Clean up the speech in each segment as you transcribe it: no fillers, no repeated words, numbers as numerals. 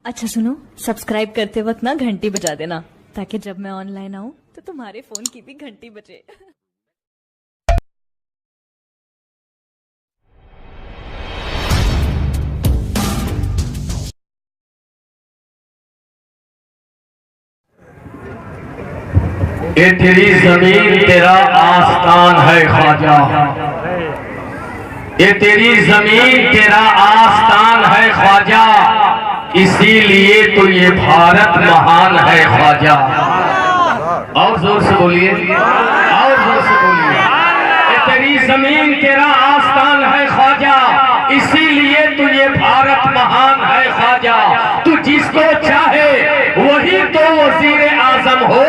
अच्छा सुनो, सब्सक्राइब करते वक्त ना घंटी बजा देना, ताकि जब मैं ऑनलाइन आऊं तो तुम्हारे फोन की भी घंटी बजे। ये तेरी जमीन तेरा आस्थान है ख्वाजा, ये तेरी जमीन तेरा आस्थान है ख्वाजा, इसीलिए तो ये भारत महान है ख्वाजा। और जोर से बोलिए, और जोर से बोलिए। ये तेरी जमीन तेरा आस्थान है ख्वाजा, इसीलिए तो ये भारत महान है ख्वाजा। तू जिसको चाहे वही तो वजीर आजम हो,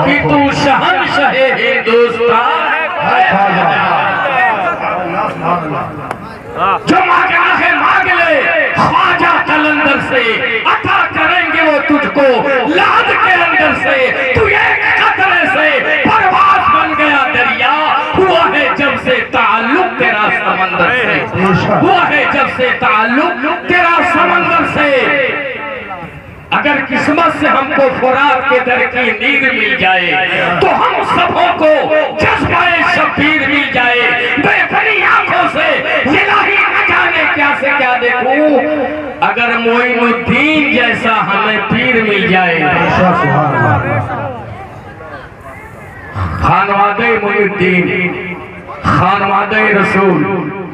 कि तू शहंशाह हिंदुस्तान है ख्वाजा। जो मांगना है मांग ले ख्वाजा कलंदर से, अता करेंगे वो तुझको लाद के अंदर से। तू एक कतरे से परवाज बन गया दरिया, हुआ है जब से ताल्लुक तेरा समंदर से, हुआ है जब से ताल्लुक तेरा समंदर से। अगर किस्मत से हमको फुरात के दर की नींद मिल जाए, तो हम सबों को जज्बाए शब्बीर मिल जाए। बेखनी आंखों से इलाही न जाने क्या से क्या देखूं, अगर मोइनुद्दीन जैसा हमें पीर मिल जाए। खानवादे मोइनुद्दीन, खानवादे रसूल,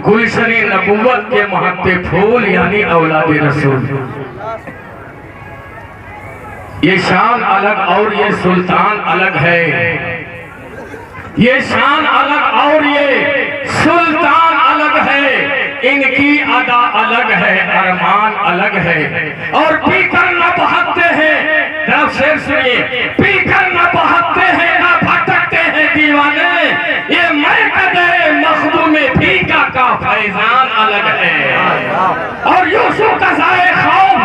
गुलशनी नबुव्वत के महत्ते फूल यानी औलादे रसूल। ये शान अलग और ये सुल्तान अलग है, ये शान अलग और ये सुल्तान अलग है। इनकी अदा अलग है, अरमान अलग है। और पीकर न बहकते हैं, जरा शेर सुनिए, पीकर न बहकते हैं न भटकते हैं दीवाने। ये मैं कदे मखदूम फीका का फैजान अलग है। और यूसुफ का ज़ाए खौफ,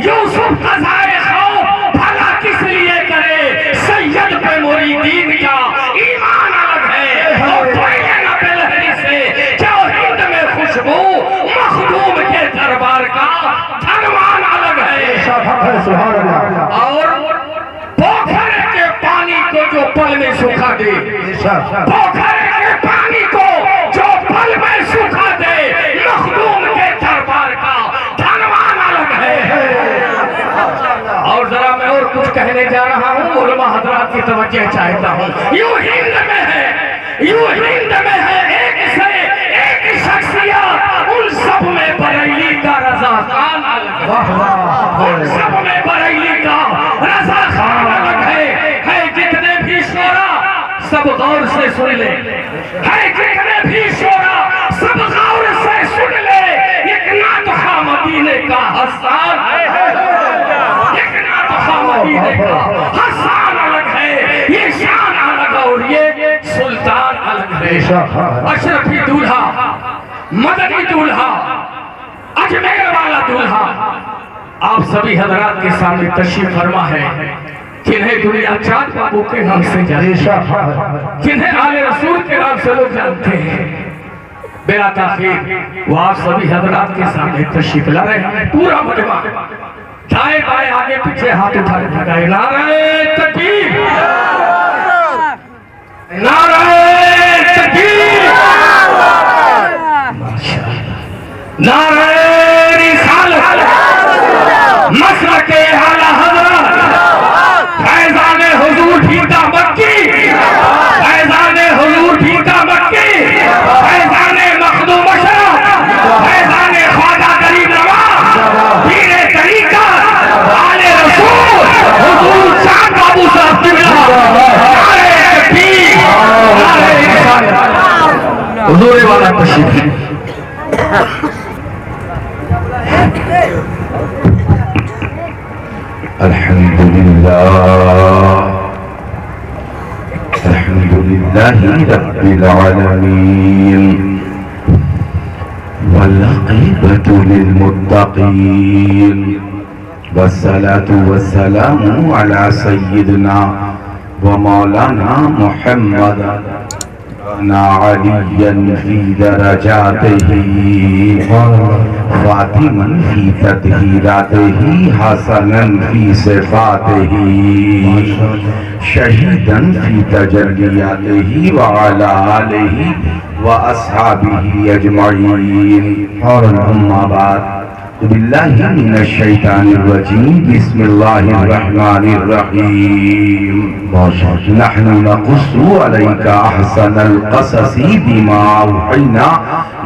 यूसुफ का ज़ाए खौफ भला किस लिए करे, सैयद पे मुरीदीन का ईमान अलग है। और पहले न बिलहरी से जो हिंद में खुशबू, मखदूम के दरबार का धनवान अलग है। और पोखरे के पानी को जो पल में सुखा दे, पोखरे के पानी को जो पल में सुखा दे, मखदूम के दरबार का धनवान अलग है। और जरा मैं और कुछ कहने जा रहा हूँ, उलमा हजरात की तवज्जो चाहता हूँ। यूं हिंद में है, यूं हिंद में है एक से एक शख्सियत, उन सब में बरेली का रजा खान अलग है, उन सब में बरेली का रजा खान अलग है। जितने भी शोरा सब गौर से सुन ले, है जितने भी शोरा सब गौर से सुन ले। एक नातखा मदीने का हसान है, मदीने का हसान अलग है, ये शान अलग और ये सुल्तान अलग है। अशरफी दूल्हा, मदनी दूल्हा, अजमेर वाला दूल्हा आप सभी हजरात के सामने तशरीफ फरमा है, जिन्हें दुनिया चाँद बाबू के नाम से जानती, जिन्हें आले रसूल के नाम से लोग जानते हैं। बेला ताखीर वो आप सभी हजरात के सामने तशरीफ ला रहे हैं। पूरा मजमा दाएं बाएं आगे पीछे हाथ उठाए लगाए, नारे तकबीर, नारे तकबीर, नारे रिसालत, मसलके आला हज़रत, फैज़ाने हुजूर भीटा मक्की, फैज़ाने हुजूर भीटा मक्की, फैज़ाने मखदूम अशरफ, फैज़ाने ख्वाजा गरीब नवाज, पीरे तरीका आले रसूल हुजूर चाँद बाबू साहब किबला, नारे तकबीर, नारे रिसालत। हुजूर वाला तशरीफ। अल्हम्दुलिल्लाह, अल्हम्दुलिल्लाहि रब्बिल आलमीन, वल आक़िबतु लिल मुत्तक़ीन, वस्सलातु वस्सलामु अला सय्यिदिना व मौलाना मुहम्मद रफ़अना अलिय्यन फी दरजातिही फातिमन फी तत्हीरातिही हसनन फी सिफातिही शहीदन फी तजल्लियातिही व अला आलिही व अस्हाबिही अजमईन। और अम्मा बाद बिल्लाहि मिनश शैतानिर रजीम बिस्मिल्लाहिर्रहमानिर रहीम। नहनु नक़ुस्सु अलैका अहसनल क़ससी बिमा औहैना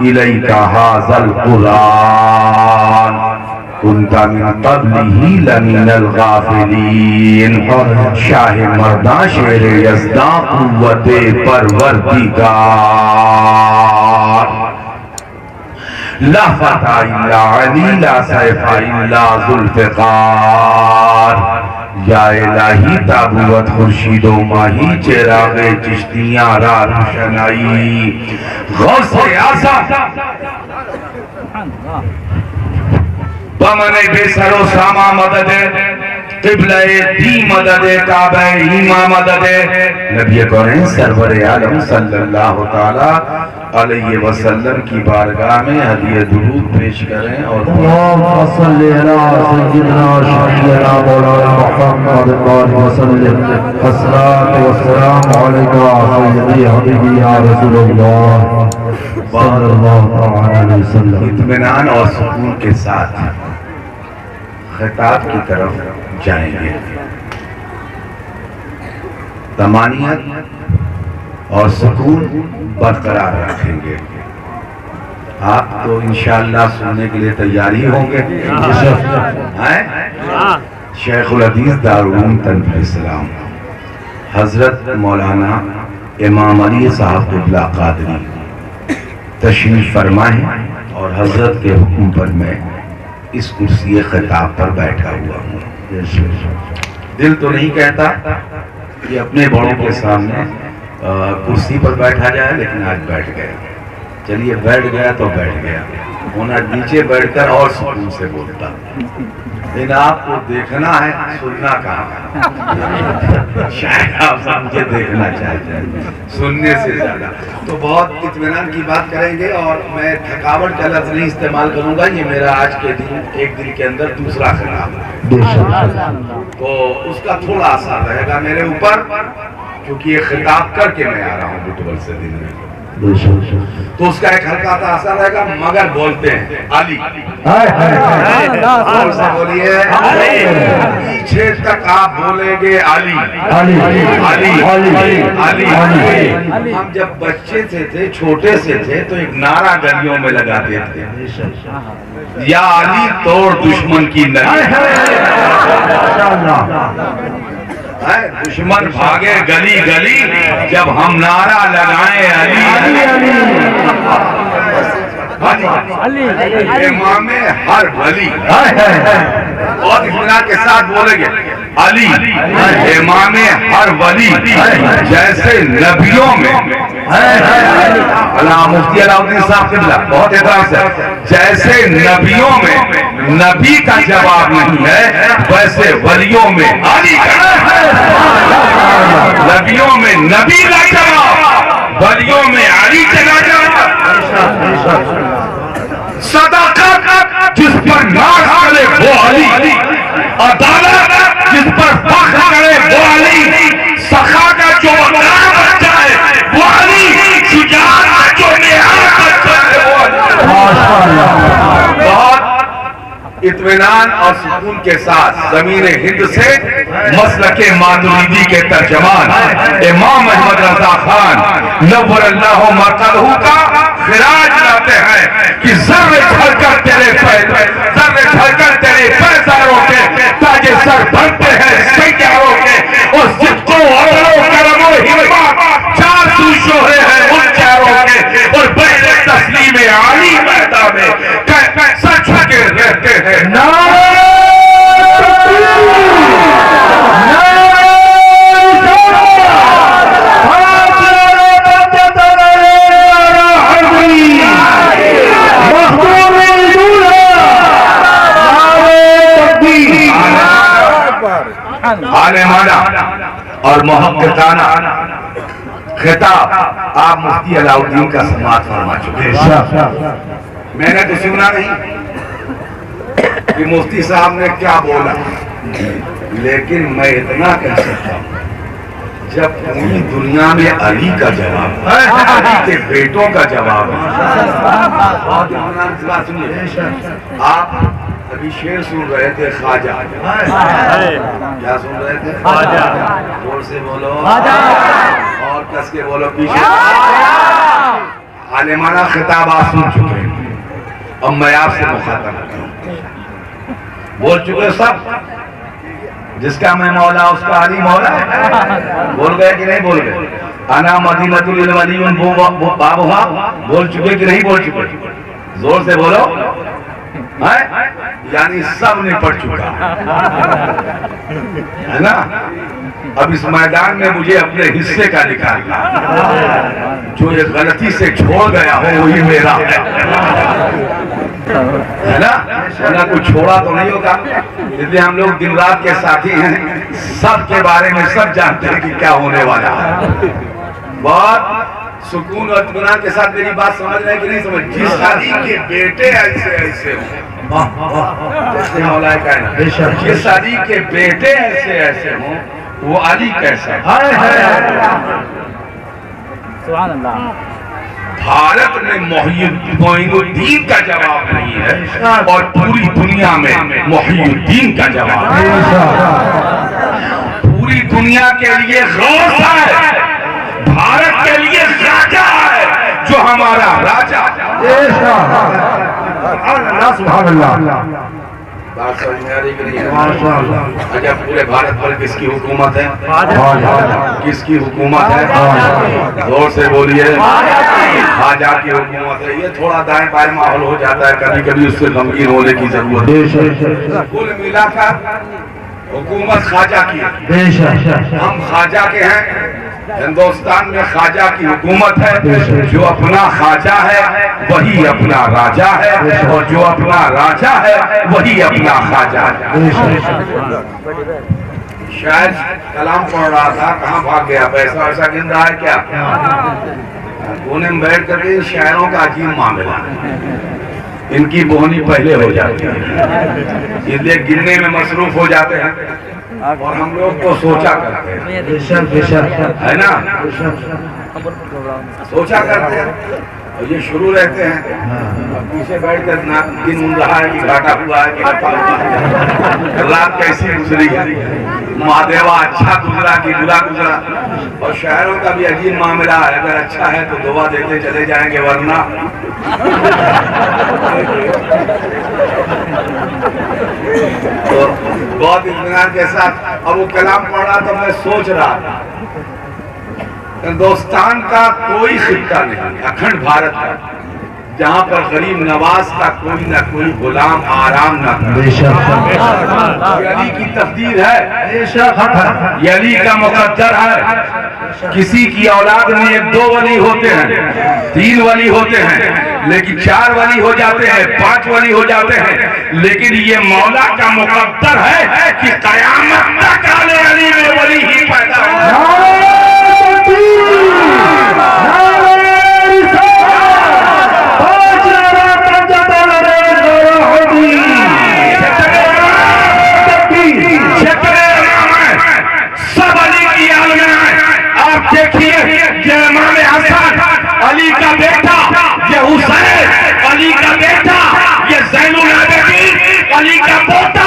इलैका हाज़ल क़ुरआन कुन्ता मिन क़ब्लिही लमिनल गाफ़िलीन। शाह मर्दा शेर यज़दा क़ुव्वते परवरदिगार ला फता इल्ला अली ला सैफा इल्ला ज़ुल्फ़िकार। या इलाही ताबूत खुर्शीदो माही चिरागे चिश्तियाँ रा रोशनाई गौसे आज़म बमने बेसरो सामा मदद क़िबले दी मदद काबे ईमा मदद। नबी करीम सरवर आलम सल्लल्लाहु ताला अलैहि वसल्लम की बारगाह में हदिया दुरूद पेश करें और इत्मीनान और सुकून के साथ खिताब की तरफ जाएंगे। तमानियत और सुकून बरकरार रखेंगे। आप तो इंशाअल्लाह सुनने के लिए तैयार ही होंगे। हैं? शेखुल हदीस दारुल उलूम तनवीर इस्लाम हजरत मौलाना इमाम अली साहब क़िबला क़ादरी तशरीफ फरमाए और हजरत के हुक्म पर मैं इस कुर्सी खिताब पर बैठा हुआ हूँ। दिल तो नहीं कहता कि अपने बड़ों के सामने कुर्सी पर बैठा जाए, लेकिन आज बैठ गया। चलिए बैठ गया तो बैठ गया, होना नीचे बैठकर और सुकून से बोलता। लेकिन आपको देखना है, सुनना कहाँ। शायद आप मुझे देखना चाहते हैं सुनने से ज्यादा। तो बहुत इत्मीनान की बात करेंगे और मैं थकावट का लफ्ज नहीं इस्तेमाल करूंगा। ये मेरा आज के दिन एक दिन के अंदर दूसरा खिताब है, तो उसका थोड़ा असर रहेगा मेरे ऊपर, क्योंकि ये खिताब करके मैं आ रहा हूँ बुटवल से दिन में, तो उसका एक हल्का सा असर रहेगा। मगर बोलते हैं अली, बोलिए पीछे तक आप बोलेंगे अली अली अली अली। हम जब बच्चे थे छोटे से थे तो एक नारा गलियों में लगाते थे, या अली तोड़ दुश्मन की नली। दुश्मन भागे गली गली, जब हम नारा लगाए अली अली इमामे हर वली। और इत्मीनान के साथ बोलेंगे अली इमामे हर वली, जैसे नबियों में मुफ्ती अलाउद्दीन साहब क़िबला बहुत एहतराम से, जैसे नबियों में नबी का जवाब नहीं है, वैसे वलियों में अली का, नबियों में नबी का जवाब, वलियों में अली का जवाब। सदाकत जिस पर नाज करे वो अली, अदालत जिस पर फख्र करे वो अली, सखा का जो मकाम बच्चा है वो अली, शुजाअत का जो निहार बच्चा है वो अली। बहुत इत्मीनान और सुकून के साथ ज़मीन हिंद से मसलके मातुरीदी के तर्जमान इमाम अहमद रजा खान नव्वरल्लाहु मरकज़हू का खिराज लाते हैं कि ज़र्रे झलकर तेरे पैसारों के ताजे सर बनते हैं सैयारों के, और सिद्को अमलो करमो हिम्मत चार शोहरे हैं उन चारों के, और बैठे तस्लीम आली मैदा में सच के रहते हैं। आलेमाना और मोहब्बताना खिताब आप मुफ्ती अलाउद्दीन का समाप्त फरमा चुके हैं। मैंने तो सुना नहीं कि मुफ्ती साहब ने क्या बोला, लेकिन मैं इतना कह सकता हूँ, जब पूरी दुनिया में अली का जवाब, अली के बेटों का जवाब है। और इत्मीनान से बात सुनिए, आप अभी शेर सुन रहे थे ख्वाजा, क्या सुन रहे थे? ख्वाजा। जोर से बोलो और कस के बोलो, पीछे आलिमाना खिताब आप सुन चुके हैं। अब मैं आपसे मुखातब करूं, बोल चुके सब, जिसका मैं मौला उसका अली मौला है। बोल गए कि नहीं बोल गए? अना मदीनतुल वलियुन बाबुहा, बोल चुके कि नहीं बोल चुके? जोर से बोलो है? यानी सब ने पढ़ चुका है ना। अब इस मैदान में मुझे अपने हिस्से का निकालना, जो ये गलती से छोड़ गया हो वही मेरा है ना। ना कुछ छोड़ा तो नहीं होगा, इसलिए हम लोग दिन रात के साथी हैं, सब के बारे में सब जानते हैं कि क्या होने वाला है। बहुत सुकून और इत्मीनान के साथ मेरी बात समझ रहे हैं कि नहीं समझ? जिस शादी के बेटे ऐसे ऐसे हो, मौलाए कहना, जिस शादी के बेटे ऐसे ऐसे हो, वो अली कैसा है? सुभान अल्लाह। भारत में मोहिउद्दीन का जवाब नहीं है, और पूरी दुनिया में मोहिउद्दीन का जवाब है। पूरी दुनिया के लिए गौस है, भारत के लिए राजा है, जो हमारा राजा। बात समझ में आ रही कि नहीं? अच्छा, पूरे भारत पर किसकी हुकूमत है? किसकी हुकूमत है? जोर से बोलिए, ख्वाजा की हुकूमत है। ये थोड़ा दाएं बाएं माहौल हो जाता है, कभी कभी उससे गमगीन होने की जरूरत है। कुल मिलाकर हुकूमत ख्वाजा की, हम ख्वाजा के हैं। हिंदुस्तान में ख्वाजा की हुकूमत है, जो अपना ख्वाजा है वही अपना राजा है, और जो अपना राजा है वही अपना ख्वाजा है। शायद कलाम पढ़ रहा था, कहाँ भाग गया? पैसा वैसा गिन रहा है क्या? कोने में बैठ करके शायरों का अजीब मामला, इनकी बोहनी पहले हो जाती है, इसलिए गिनने में मसरूफ हो जाते हैं, और हम लोग तो सोचा करते हैं, है ना, सोचा करते हैं, और ये शुरू रहते हैं, पीछे बैठ कर ना गिन रहा है कि घाटा हुआ है कि नफा हुआ है, रात कैसी गुजरी है, महादेवा अच्छा गुजरा कि बुरा गुजरा। और शहरों का भी अजीब मामला है, अगर अच्छा है तो दुआ देते चले जाएंगे, वरना तो बहुत इत्मीनान के साथ। अब वो कलाम पढ़ रहा तो मैं सोच रहा था, हिंदुस्तान का कोई खित्ता नहीं, अखंड भारत का, जहाँ पर गरीब नवाज का कोई ना कोई गुलाम आराम न करे। अली की तकदीर है, ये अली का मुकद्दर है। किसी की औलाद में 1-2 वली होते हैं, 3 वली होते हैं, लेकिन 4 वली हो जाते हैं, 5 वली हो जाते हैं, लेकिन ये मौला का मुकद्दर है कि कयामत तक आने अली में वली ही पैदा हो। देखिए, ये इमाम हसन अली का बेटा, ये हुसैन अली का बेटा, ये ज़ैनुल आबिदीन अली का पोता,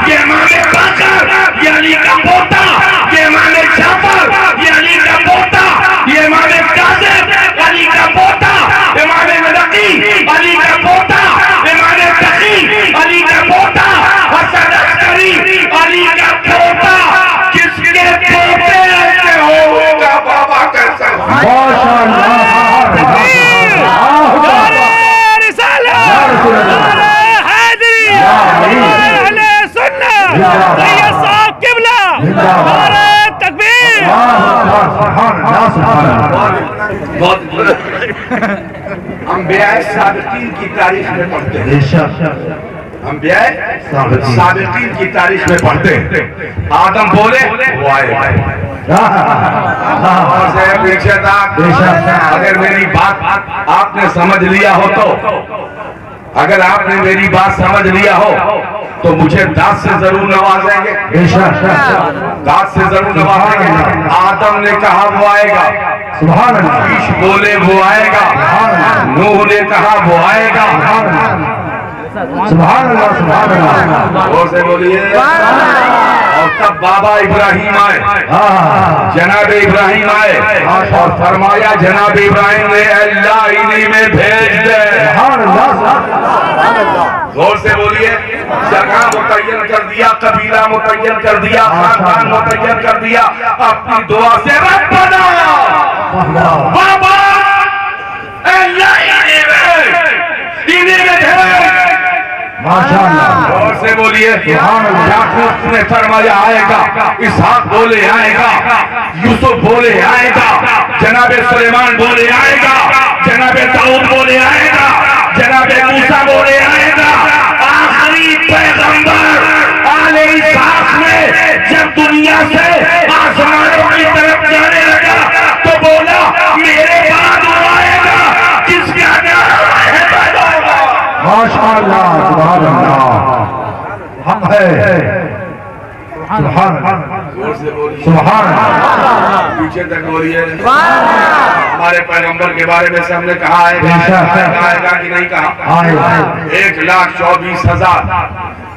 ये इमाम बाकर ये अली का पोता, ये इमाम जाफर ये अली का पोता, ये इमाम कासिम अली का पोता, इमाम नकी अली का पोता, इमाम तकी अली का पोता, हसन अस्करी अली का पोता। किसके पोते ऐसे होगा बाबा कैसा? हम बेआए साबिकीन की तारीख में पढ़ते हैं, हम बेआए साबिकीन की तारीख में पढ़ते हैं। आदम बोले वो आए, और से पीछे तक अगर मेरी बात आपने समझ लिया हो तो, अगर आपने मेरी बात समझ लिया हो तो मुझे दांत से जरूर नवाजेंगे, दांत से जरूर नवाजेंगे। आदम ने कहा वो आएगा, सुभान अल्लाह। ईश बोले वो आएगा, नूह ने कहा वो आएगा, सुभान अल्लाह, सुभान अल्लाह। और से बोलिए। और तब बाबा इब्राहिम आए, जनाब इब्राहिम आए और फरमाया जनाब इब्राहिम ने अल्लाह इन्हीं में भेज दे। जोर से बोलिए। जगह मुतय्यन कर दिया, कबीला मुतय्यन कर दिया, खानदान मुतय्यन कर दिया, अपनी दुआ से रब्बना बाबा अल्लाह इन्हीं में भेज। माशाअल्लाह। जोर से बोलिए। याकूब ने फरमाया आएगा, इसहाक बोले आएगा, यूसुफ बोले आएगा, जनाबे सुलेमान बोले आएगा, जनाबे दाऊद बोले आएगा, जनाबे मूसा बोले आएगा। आखिरी पैगंबर आले इसहाक में जब दुनिया से आसमानों की तरफ जाने लगा तो बोला मेरे बाद वो आएगा जिसका नाम है पैगंबर। माशाअल्लाह, सुभान अल्लाह। हम है सुभान सुभान पीछे तक बोलिए। हमारे पैगंबर के बारे में सबने कहा है, आएगा कि नहीं कहा? 1,24,000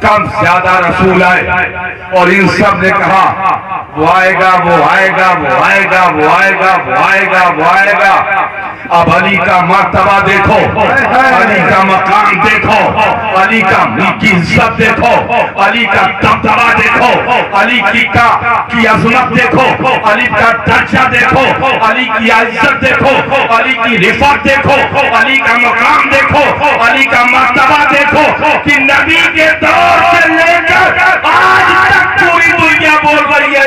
कम ज्यादा रसूल आए और इन सब ने कहा वो आएगा, वो आएगा, वो आएगा, वो आएगा, वो आएगा, वो आएगा। अब अली का मर्तबा देखो, अली का मकाम देखो, अली का की इज्जत देखो, अली का दबदबा देखो, अली की अजमत देखो, अली का दर्जा देखो, अली की इज्जत देखो, अली की रिफत देखो, अली का मकाम देखो, अली का मर्तबा देखो कि नबी के दौर से लेकर आज तक पूरी दुनिया बोल रही है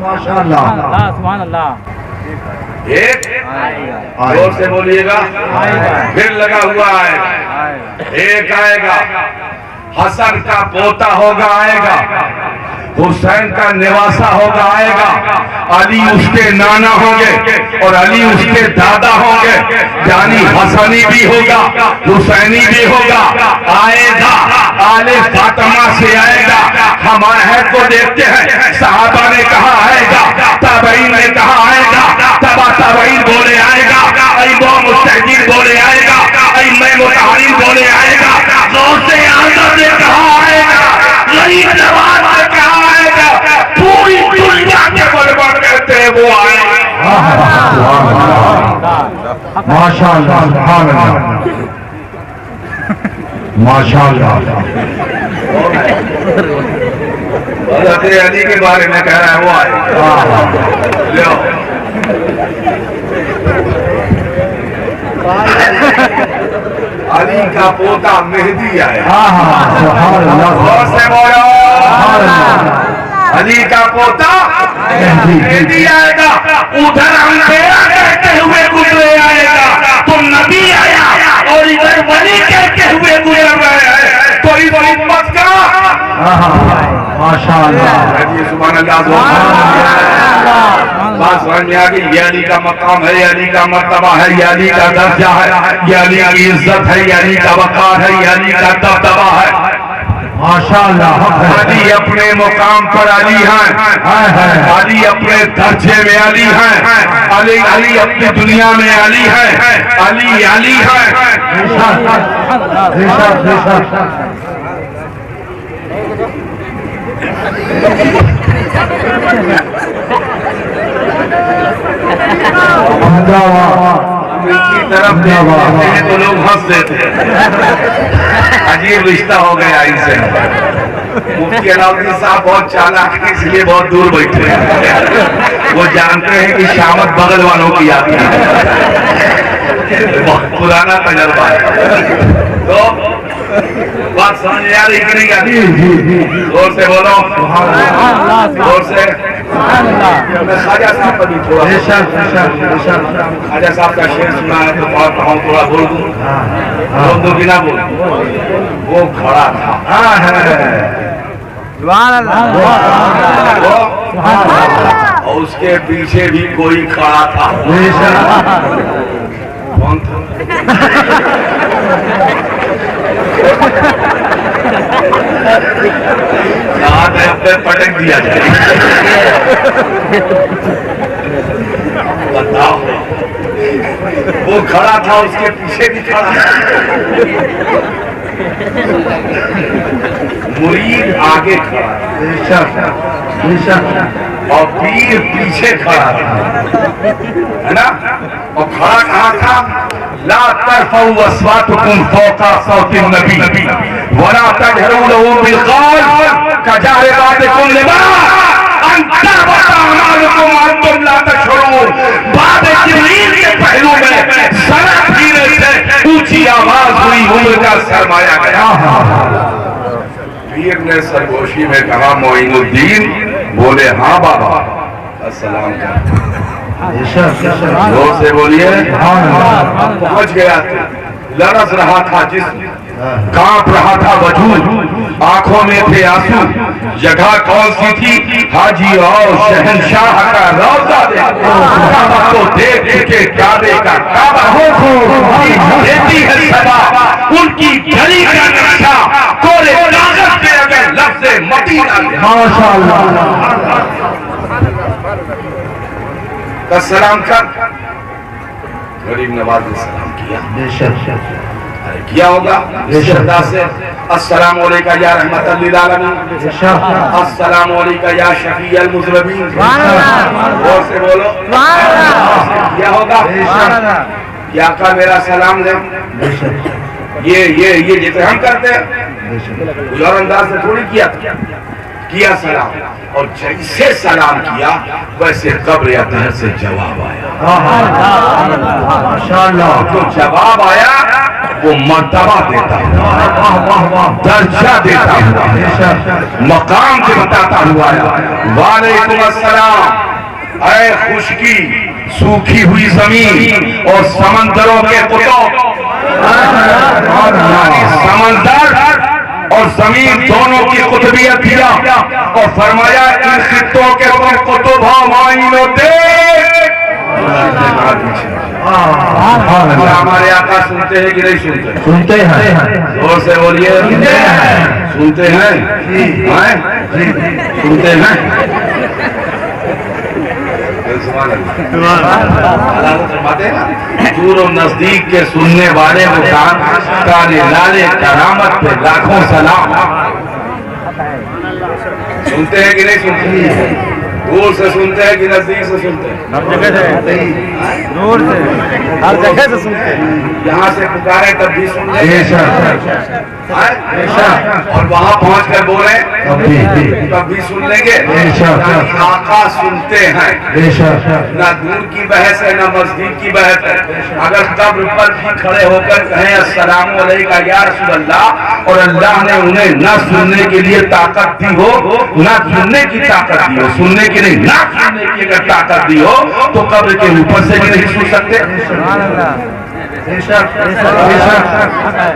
माशाअल्लाह, सुभान अल्लाह। एक जोर से बोलिएगा। फिर लगा हुआ है, एक आएगा, हसन का पोता होगा आएगा, हुसैन का निवासा होगा आएगा, अली उसके नाना होंगे और अली उसके दादा होंगे, यानी हसनी भी होगा, हुसैनी भी होगा। आएगा आले फातिमा से आएगा। हमारे है को देखते हैं, सहाबा ने कहा आएगा, ताबईन ने कहा आएगा, तबा ताबईन बोले आएगा, इमाम मुस्तहिद बोले आएगा, इमाम मुताहरिन बोले आएगा, गौसे आज़म ने कहा आएगा, गरीब नवाज ने कहा आएगा, पूरी दुनिया के बर्बाद करते हैं वो आएगा। माशाअल्लाह, सुभान अल्लाह, माशाअल्लाह। हज़रत अली के बारे में कह रहा है वो आएगा। अली का पोता मेहदी आएगा। से बोलो, अली का पोता मेहदी आएगा। उधर अंधेरा कहते हुए गुजरे आएगा तो नबी आया, और इधर वली कहते हुए गुजर रहे हैं तो इस उम्मत का माशाअल्लाह, सुभान अल्लाह। बात समझ में आ गई। ये अली का मकाम है, ये अली का मर्तबा है, ये अली का दर्जा है, ये अली की इज्जत है, ये अली का वकार है, ये अली का दबदबा है। माशाअल्लाह। अली अपने मुकाम पर अली हैं, अली अपने दर्जे में अली हैं, अली अली अपनी दुनिया में अली है, अली अली है। की तरफ देखते हैं तो लोग हंस देते हैं। अजीब रिश्ता हो गया इनसे। मुफ्ती अलाउद्दीन साहब बहुत चालाक है, इसलिए बहुत दूर बैठे हैं। वो जानते हैं कि शामत बगल वालों की आती है, बहुत पुराना तजर्बा है। तो बात समझ आ रही कि नहीं आती? जोर से बोलो, जोर से। मैं ख्वाजा साहब का भी थोड़ा, ख्वाजा साहब का शेर सुना है तो बहुत कहूँ थोड़ा बोल दूँ, बोल दूँ कि ना बोल? वो खड़ा था और उसके पीछे भी कोई खड़ा था। कौन था? हाथ पे पटक दिया जाए। बताओ, वो खड़ा था, उसके पीछे भी खड़ा था। मुरीद आगे खड़ा और पीर पीछे खड़ा था, है ना? और खड़ा कहाँ था? ला तरफऊ अस्वातकुम फौका सौति नबी वला तजहरू लहू बिलक़ौल कजहरि बादिकुम लिबास अंतर वतअमालुकुम अंतुम ला तशऊरून। बाद जिब्रील के पहलू में सना धीरे से ऊंची आवाज हुई, उम्र का सरमाया गया। पीर ने सरगोशी में कहा, मोइनुद्दीन। बोले, हाँ बाबा। अस्सलाम जोर से बोलिए। पहुंच गया, लरस रहा था जिस्म, कांप रहा था वजूद, आंखों में थे आंसू। जगह कौन सी थी? हाजी और शहंशाह का रौज़ा को देख के काबे का काबा देती है सदा, उनकी गली का नक्शा कोरे कागज पे अगर लफ्ज़े मदीना का सलाम कर। गरीब नवाज ने सलाम किया, किया होगा श्रद्धा से। अस्सलाम वालेकुम या रहमतल लिल आलमीन, अस्सलाम वालेकुम या शफीअल मुज़नबीन। जोर से बोलो, किया होगा। क्या का मेरा सलाम ले, ये जैसे हम करते हैं, कुछ और अंदाज से थोड़ी किया सलाम। और जैसे सलाम किया वैसे कब्र अतहर से जवाब आया। माशाअल्लाह। जो जवाब आया वो मर्तबा देता हुआ, दर्जा देता हुआ, मकाम से बताता हुआ आया। वालेकुम अस्सलाम। ऐ खुशकी, सूखी हुई जमीन और समंदरों के कुतुब, समंदर और जमीन दोनों की कुतुबियत दिया और फरमाया, इन खित्तों के तुम कुतुब हो मायनो दे। हमारे आका सुनते हैं कि नहीं सुनते? सुनते हैं। जोर से बोलिए, सुनते हैं। सुनते हैं। दूर और नजदीक के सुनने वाले वो काले लाले करामत पे लाखों सलाम। सुनते हैं कि नहीं सुनते? दूर से सुनते हैं कि नजदीक से सुनते हैं? हर जगह से, दूर से, हर जगह से सुनते हैं। यहाँ से पुकारे तब भी सुन रहे और वहाँ पहुँच कर बोले तब भी सुन लेंगे। आका सुनते हैं, ना दूर की बहस है ना नजदीक की बहस है। अगर कब्र पर भी खड़े होकर कहें अस्सलाम वालेकुम या रसूल अल्लाह, और अल्लाह ने उन्हें ना सुनने के लिए ताकत दी हो, ना सुनने की ताकत दी हो, सुनने की नहीं, ना सुनने की अगर ताकत दी हो, तो कब्र के ऊपर से भी नहीं सुन सकते।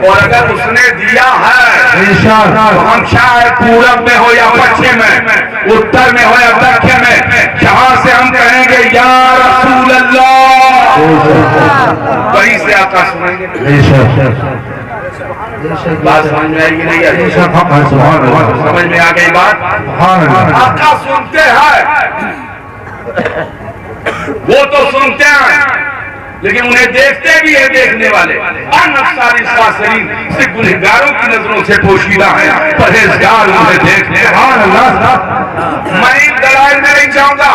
और अगर उसने दिया है तो हम चाहे पूरब में हो या पश्चिम में, उत्तर में हो या दक्षिण में, जहां से हम कहेंगे या रसूल अल्लाह, वहीं से आका सुनेंगे। बात समझ में आएगी नहीं आएगी? समझ में आ गई बात? आका सुनते हैं, वो तो सुनते हैं, लेकिन उन्हें देखते भी है देखने वाले। सिर्फ गुनहगारों की नजरों से पोशीदा है, परहेजगार उन्हें देखने। मैं इन दलाइल में नहीं जाऊंगा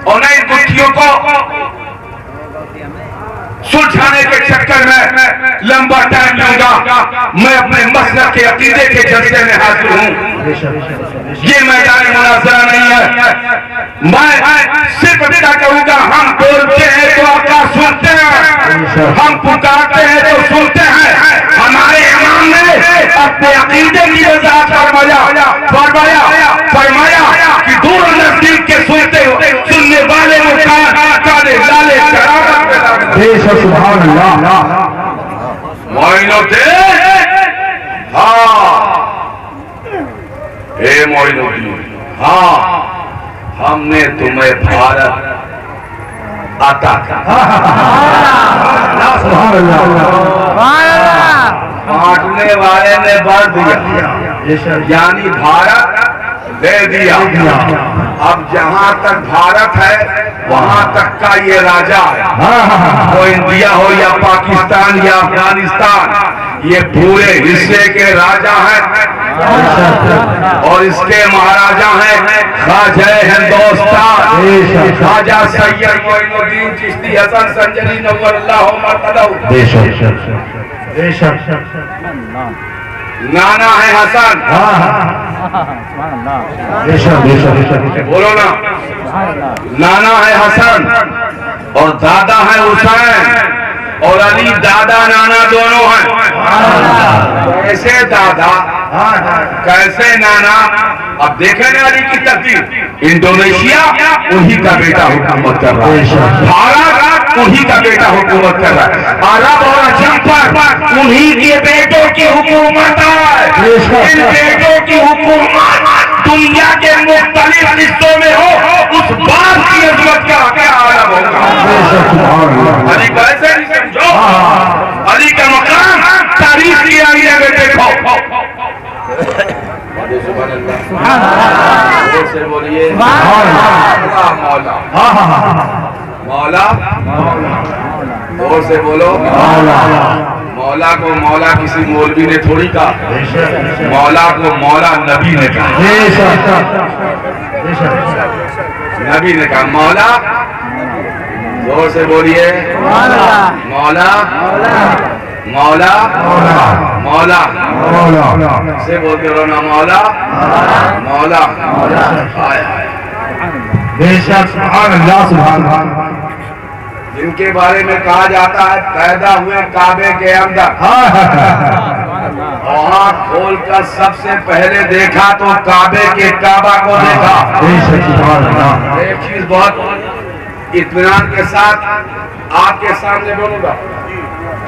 और न इन गुत्थियों को सुलझाने के चक्कर में लंबा टाइम लूंगा। मैं अपने मसलक के अकीदे के जलसे में हाजिर हूँ। ये मैदान मुनाज़रा नहीं है। मैं सिर्फ इतना कहूंगा, हम बोलते हैं तो आका सुनते हैं, हम पुकारते हैं तो सुनते हैं। हमारे इमाम ने अपने अकीदे की वजाहत फरमाया कि दूर नजदीक के सुनने वाले वो काले लाले सुभान अल्लाह। हाँ, हे मोइनुद्दीन, हाँ हमने तुम्हें भारत आता था बांटने वाले ने बांट दिया, यानी भारत दे दिया। अब जहां तक भारत है वहां तक का ये राजा है, वो इंडिया हो या पाकिस्तान या अफगानिस्तान, ये पूरे हिस्से के राजा हैं और इसके महाराजा हैं ख्वाजा हिंदुस्तान, ख्वाजा सैयद मोइनुद्दीन चिश्ती हसन संजरी नव्वरल्लाहु मरकदहू। नाना है हसन, बोलो ना, नाना है हसन और दादा है हुसैन, और अली दादा नाना दोनों हैं। कैसे दादा कैसे नाना? अब देखें ना अली की तरतीब, इंडोनेशिया उन्हीं का बेटा हुकूमत कर रहा है, भारत उन्हीं का बेटा हुकूमत कर रहा है, अरब और अजम पर उन्हीं के बेटों की हुकूमत है। इन बेटों की हुकूमत दुनिया के मुख्तलिफ हिस्सों में हो, उस बात की अजमत का क्या आलम होगा। अली कैसे नहीं समझो, अली का मकाम तारीख की आईने में देखो। से बोलिए मौला, मौला, और से बोलो मौला को मौला किसी मौलवी ने थोड़ी कहा, मौला को मौला नबी ने कहा, नबी ने कहा मौला। जोर से बोलिए मौला, मौला, मौला से बोलते रहो ना, मौला, मौला। बेशक सुभान अल्लाह, सुभान अल्लाह। जिनके बारे में कहा जाता है पैदा हुए काबे के अंदर, वहाँ खोलकर सबसे पहले देखा तो काबे के काबा को देखा। एक चीज बहुत इत्मीनान के साथ आपके सामने बोलूंगा,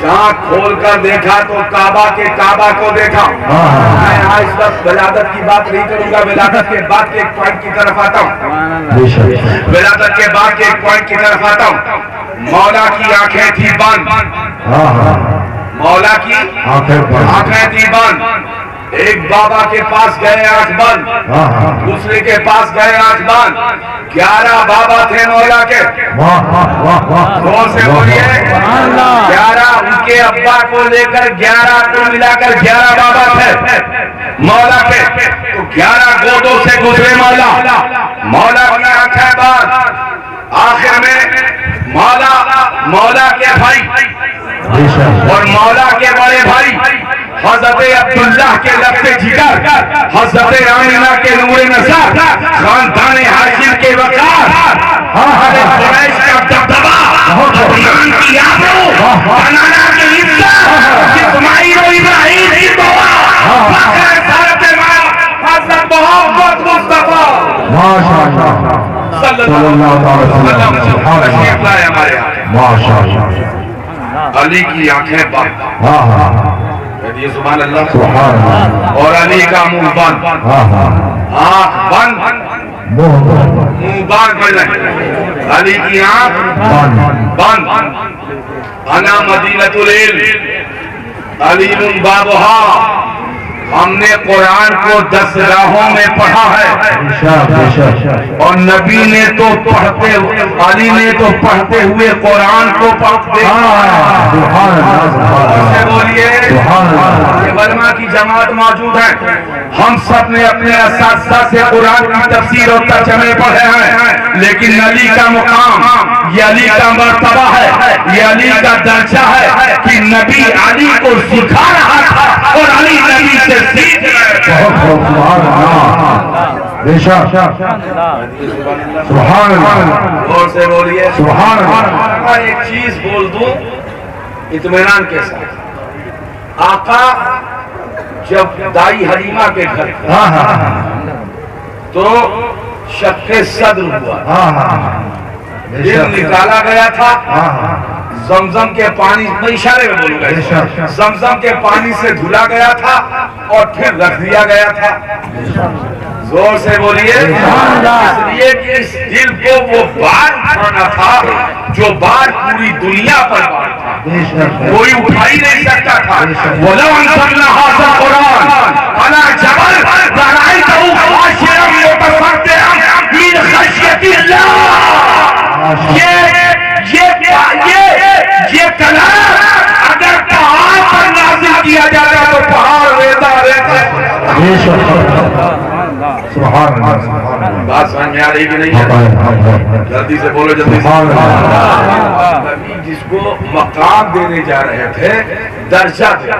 जहाँ खोलकर देखा तो काबा के काबा को देखा। मैं यहाँ इस वक्त विलादत की बात नहीं करूंगा, विलादत के बाद के एक पॉइंट की तरफ आता हूँ, विलादत के बाद के एक पॉइंट की तरफ आता हूँ। मौला की आंखें थी बंद, मौला की आंखें थी बंद। एक बाबा के पास गए आंख बंद, दूसरे के पास गए आंख बंद। 11 बाबा थे मौला के, जोर से बोलिए 11। उनके अब्बा को लेकर 11 कुल मिलाकर 11 बाबा थे मौला के। तो 11 गोदों से गुजरे मौला, मौला की आंखें बंद। आखिर में मौला के भाई और मौला के बड़े भाई हजरत अब्दुल्लाह के लफ्ते जिगर, हजरत आमिना के नूरे नज़र, खानदान हाशिम के वकार, कुरैश का दबदबा, अदनान की आबरू, कनाना की इज्जत, इस्माइल और इब्राहीम की दुआ, फख्र सारत मां हजरत मोहम्मद मुस्तफा माशाअल्लाह सल्लल्लाहु अलैहि वसल्लम। हमारे माशाअल्लाह, अली की आंखें बंद, ये सुभान अल्लाह, सुभान अल्लाह। और अली का मुंह बंद, आंख बंद, मुंह बंद। अली की आंख बंद। अना मदीनतुल इल्म अलीमुन बाबुहा। हमने कुरान को 10 राहों में पढ़ा है, और नबी ने तो पढ़ते, अली ने तो पढ़ते हुए कुरान को पढ़ते। बोलिए वर्मा की जमात मौजूद है, हम सब ने अपने असातिज़ा से कुरान की तफसीर और तर्जमे पढ़े हैं, लेकिन अली का मुकाम, ये अली का मर्तबा है, ये अली का दर्जा है कि नबी अली को सिखा रहा था और अली नबी से सीख रहे। सुभान अल्लाह, और से बोलिए सुभान अल्लाह। एक चीज बोल दूं इत्मीनान के साथ, आका जब दाई हलीमा के घर तो शक्के सद्र हुआ, दिल निकाला गया था, जमजम के पानी, मैं इशारे में बोलूंगा, जमजम के पानी से धुला गया था और फिर रख दिया गया था। जोर से बोलिए। इसलिए कि इस दिल को वो बार उठाना था जो बार पूरी दुनिया पर बार था, कोई उठा ही नहीं सकता था। बोलो अंसरना हाज़िल कुरान अला जबल रअयतहु खाशिअन मुतसद्दिअन मिन खश्यतिल्लाह। ये कलाम अगर पहाड़ पर नाज़िल किया जाता तो पहाड़ रहता रहता। बात समझ में आ रही कि नहीं? जल्दी से बोलो, जल्दी से। नबी जिसको मकाम देने जा रहे थे, दर्जा थे,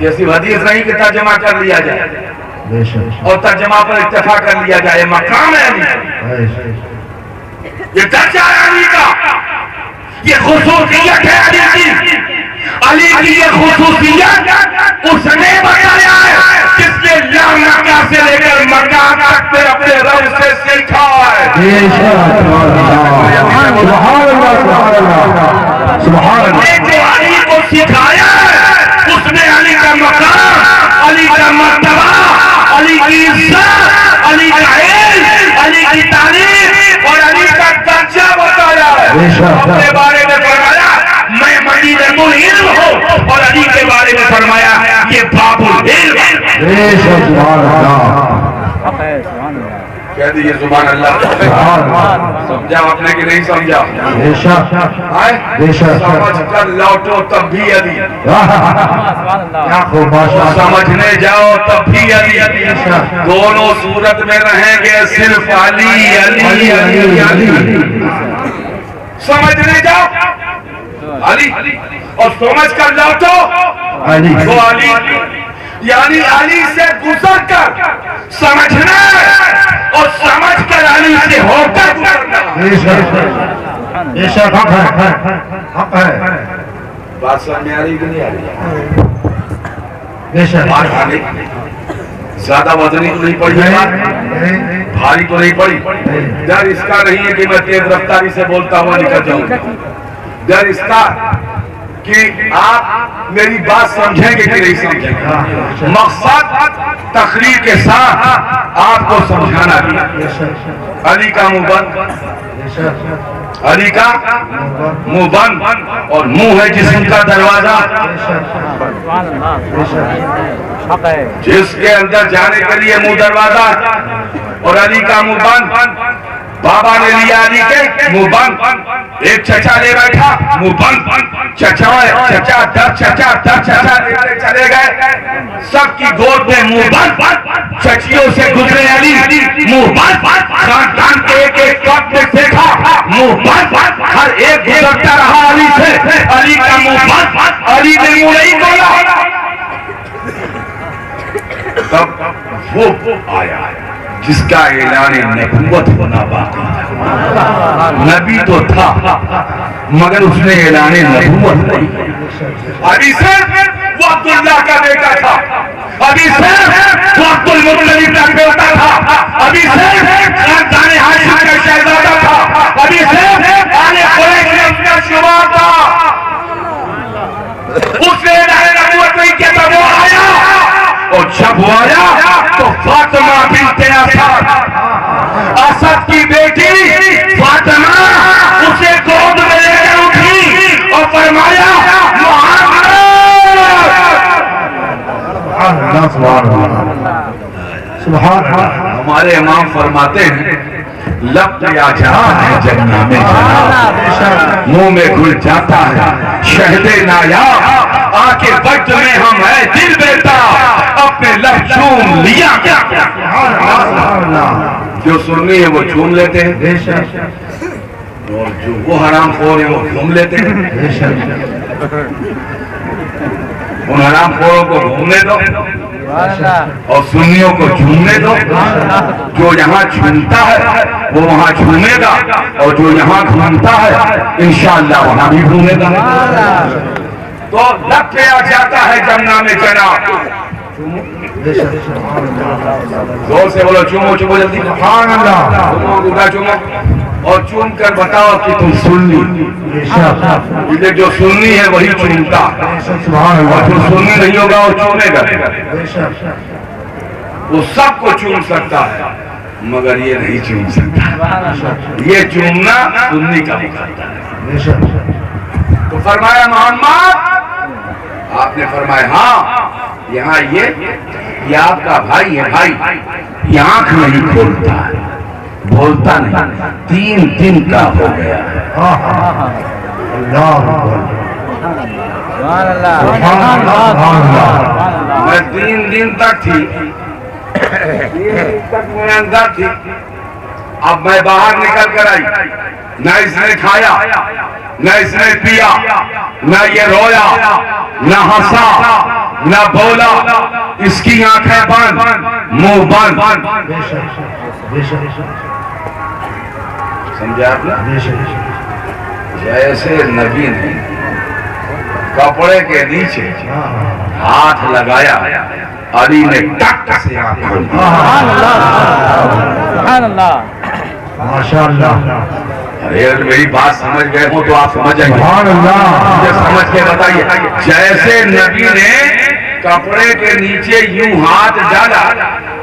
ये सिर्फ हदीस नहीं कि तर्जमा कर लिया जाए और तर्जमा पर इत्तेफाक कर लिया जाए। मकाम है अली, ये दर्जा है अली का, ये खुसूसियत है अली की। अली की ये खुसूसियत उसने बताया है जिसने मक्का से लेकर मक्का तक में अपने रब से सीखा है। जो अली को सिखाया है उसने अली का मकाम, अली का मर्तबा, अली की इज्जत, अली का इल्म, अली की तारीफ और अली का दर्जा बताया है। अपने बारे में फरमाया मैं मदीनतुल इल्म हूँ और अली के बारे में फरमाया ये बाबुल इल्म। कह दीजिए सुभान अल्लाह। समझा आपने कि नहीं समझा? समझ कर लौटो तब भी अली, समझने जाओ तब भी अली। दोनों सूरत में रहेंगे सिर्फ अली अली अली अली। समझने जाओ अली और समझ कर लौटो तो अली, यानी अली से गुजर कर समझना और समझ कर अली से होकर गुजरना। बात समझ में आ रही कि नहीं आ रही? ज्यादा वजनी तो नहीं पड़ी, भारी तो नहीं पड़ी। डर इसका नहीं है कि मैं तेज रफ्तारी से बोलता हुआ निकल जाऊं, डर इसका कि आप मेरी बात समझेंगे कि नहीं समझेंगे। मकसद तकरीर के साथ आपको समझाना भी। अली का मुंह बंद, अली का मुंह बंद और मुंह है जिस्म का दरवाजा, जिसके अंदर जाने के लिए मुंह दरवाजा और अली का मुंह बंद। बाबा ने लिया अली के मुंह बंद, एक चचा ले बैठा मुंह बंद, चचा चचा दर चचा दर चचा लेते चले गए, सबकी गोद में मुंह बंद। चचियों से गुजरे अली मुंह बंद, खानदान के एक एक कप में देखा मुंह बंद, हर एक गुजरता रहा अली से, अली का मुंह बंद। अली ने मुंह नहीं खोला, तब वो आया जिसका ऐलान नबूवत होना बाकी था। नबी तो था मगर उसने ऐलान नबूवत नहीं। अभी से वो अब्दुल्लाह का बेटा था, अभी से वो अब्दुल मुत्तलिब का बेटा था, अभी से खानदान हाशिम का शहजादा था, अभी से आले कुरैश में उसका शुमार था। उसने ऐलान नबूवत नहीं किया था, वो आया और जब वो आया तो फातिमा बिन्ते असद, असद की बेटी फातिमा उसे गोद में लेकर उठी और फरमाया हमारे इमाम फरमाते हैं लब या जहां है जन्ना में मुंह में घुल जाता है शहदे नायाब, आके वक्त में हम है दिल बेटा अपने लब चूम लिया। जो सुन्नी है वो चूम लेते हैं और जो वो हराम खोर है वो घूम लेते हैं। उन हराम खोरों को घूमने दो और सुन्नियों को झूमने दो। जो यहाँ झूमता है वो वहाँ झूमेगा और जो यहाँ घूमता है इंशाअल्लाह वहाँ भी घूमेगा। तो लब पे आ जाता है जन्ना में जनाब। जोर से बोलो चूमो चूमो जल्दी, चूमो चूमो। और चूम कर बताओ कि तुम सुन्नी। इसलिए जो सुन्नी है वही चूमता है, और जो सुन्नी नहीं होगा वो चूमेगा। वो सबको चूम सकता है मगर ये नहीं चूम सकता। ये चूमना सुन्नी का मुकाबला है। तो फरमाया मोहम्मद, आपने फरमाया हाँ यहाँ ये आपका भाई है। भाई ये आंख नहीं खोलता है, बोलता नहीं, 3 दिन का हो गया है। मैं 3 दिन तक थी, 3 दिन तक मैं अंदर थी। अब मैं बाहर निकल कर आई, न इसने खाया, न इसने पिया, न ये रोया, न हंसा, न बोला। इसकी आंखें बंद, मुंह बंद। समझा आपने? जैसे नबी ने कपड़े के नीचे हाथ लगाया, अली ने टक से आंख खोली। माशाअल्लाह। अरे अगर मेरी बात समझ गए हो तो आप समझ जाएंगे। मुझे समझ के बताइए, जैसे नबी ने कपड़े के नीचे यूं हाथ डाला